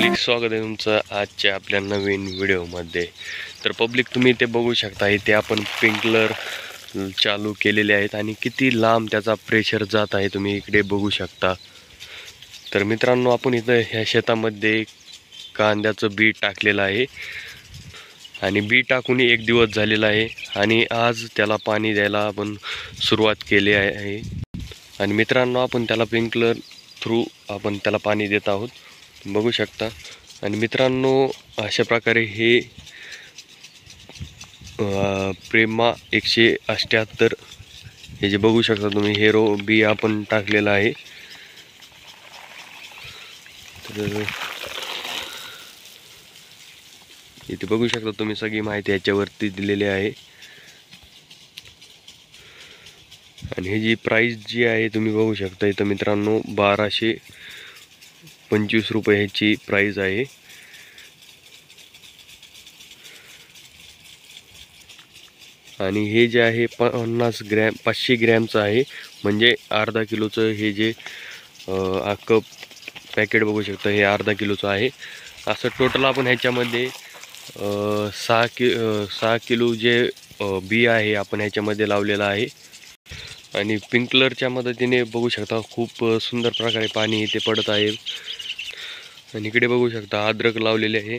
Public स्वागत आहे तुमचं आजच्या आपल्या नवीन व्हिडिओमध्ये। तर पब्लिक तुम्ही ते बघू शकता, इथे आपण स्प्रिंकलर चालू केलेले आहेत आणि किती लांब त्याचा प्रेशर जात आहे तुम्ही इकडे बघू शकता। तर मित्रांनो, आपण इथं ह्या शेतामध्ये कांद्याचं बी टाकलेलं आहे आणि बी टाकून एक दिवस झालेला आहे आणि आज त्याला पाणी द्यायला आपण सुरुवात केली आहे। आणि मित्रांनो, आपण त्याला स्प्रिंकलर थ्रू आपण त्याला पाणी देत आहोत, बघू शकता। आणि मित्रांनो, अशा प्रकारे हे प्रेमा 178 हे जे बघू शकता तुम्ही, हे बी आपण टाकलेलं आहे। तर इथे बघू शकता तुम्ही, सगळी माहिती याच्यावरती दिलेली आहे। आणि ही जी प्राइस जी आहे तुम्ही बघू शकता इथं मित्रांनो, 1225 रुपये ह्याची प्राइस आहे। आणि हे जे आहे 50 ग्रॅम 500 ग्रॅमचं आहे, म्हणजे अर्धा किलोचं हे जे अख्खं पॅकेट बघू शकता, हे अर्धा किलोचं आहे। असं टोटल आपण ह्याच्यामध्ये 6 किलो जे बी आहे आपण ह्याच्यामध्ये लावलेलं आहे। आणि स्प्रिंकलरच्या मदतीने बघू शकता खूप सुंदर प्रकारे पाणी इथे पडत आहे। आणि इकडे बघू शकता अद्रक लावलेले आहे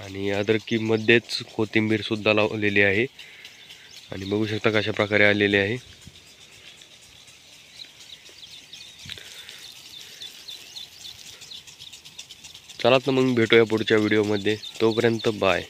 आणि अद्रकीमध्येच कोथिंबीर सुद्धा लावलेली आहे। आणि बघू शकता कशा प्रकारे आलेले आहे। चला तर मग भेटूया पुढच्या व्हिडिओमध्ये, तोपर्यंत बाय।